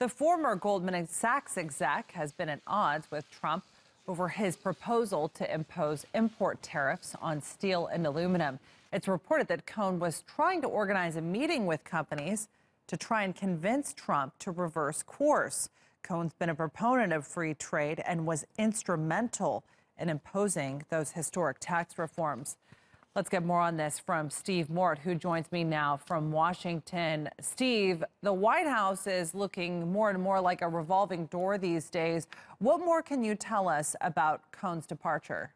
The former Goldman Sachs exec has been at odds with Trump over his proposal to impose import tariffs on steel and aluminum. It's reported that Cohn was trying to organize a meeting with companies to try and convince Trump to reverse course. Cohn's been a proponent of free trade and was instrumental in imposing those historic tax reforms. Let's get more on this from Steve Mort, who joins me now from Washington. Steve, the White House is looking more and more like a revolving door these days. What more can you tell us about Cohn's departure?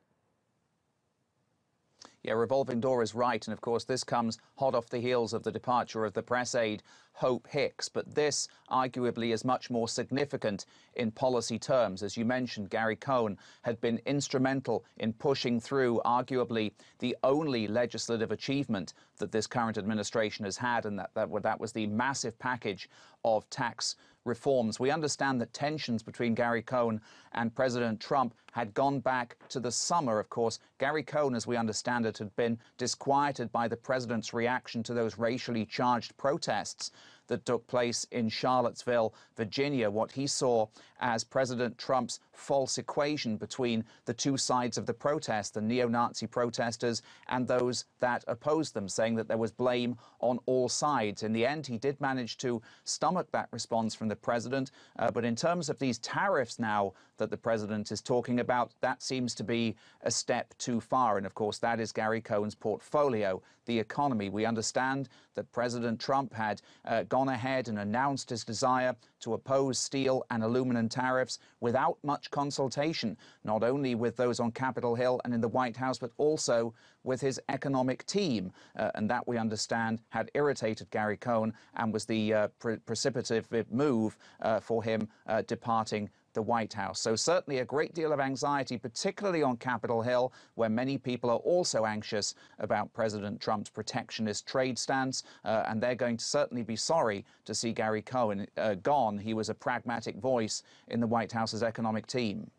Yeah, revolving door is right. And of course, this comes hot off the heels of the departure of the press aide, Hope Hicks. But this arguably is much more significant in policy terms. As you mentioned, Gary Cohn had been instrumental in pushing through arguably the only legislative achievement that this current administration has had, and that was the massive package of tax reforms. We understand that tensions between Gary Cohn and President Trump had gone back to the summer. Of course, Gary Cohn, as we understand it, had been disquieted by the president's reaction to those racially charged protests that took place in Charlottesville, Virginia, what he saw as President Trump's false equation between the two sides of the protest, the neo-Nazi protesters and those that opposed them, saying that there was blame on all sides. In the end, he did manage to stomach that response from the president. But in terms of these tariffs now that the president is talking about, that seems to be a step too far. And of course, that is Gary Cohn's portfolio, the economy. We understand that President Trump had gone ahead and announced his desire to oppose steel and aluminum tariffs without much consultation, not only with those on Capitol Hill and in the White House, but also with his economic team. And that, we understand, had irritated Gary Cohn and was the precipitative move for him departing the White House. So certainly a great deal of anxiety, particularly on Capitol Hill, where many people are also anxious about President Trump's protectionist trade stance, and they're going to certainly be sorry to see Gary Cohn gone. He was a pragmatic voice in the White House's economic team.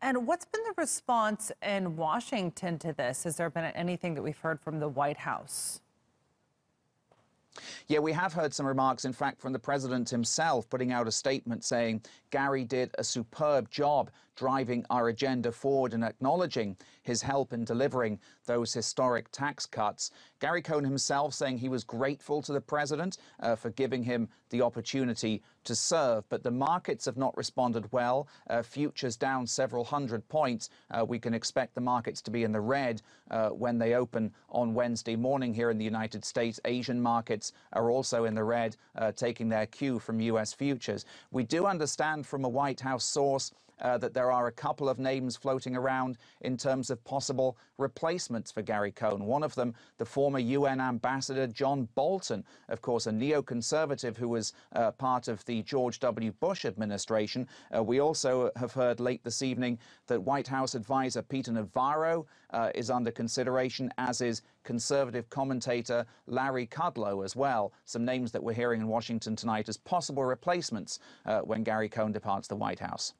And what's been the response in Washington to this? Has there been anything that we've heard from the White House? Yeah, we have heard some remarks, in fact, from the president himself, putting out a statement saying Gary did a superb job driving our agenda forward and acknowledging his help in delivering those historic tax cuts. Gary Cohn himself saying he was grateful to the president for giving him the opportunity to serve. But the markets have not responded well. Futures down several hundred points. We can expect the markets to be in the red when they open on Wednesday morning here in the United States. Asian markets are also in the red, taking their cue from U.S. futures. We do understand from a White House source that there are a couple of names floating around in terms of possible replacements for Gary Cohn. One of them, the former UN ambassador John Bolton, of course, a neoconservative who was part of the George W. Bush administration. We also have heard late this evening that White House advisor Peter Navarro is under consideration, as is conservative commentator Larry Kudlow as well. Some names that we're hearing in Washington tonight as possible replacements when Gary Cohn departs the White House.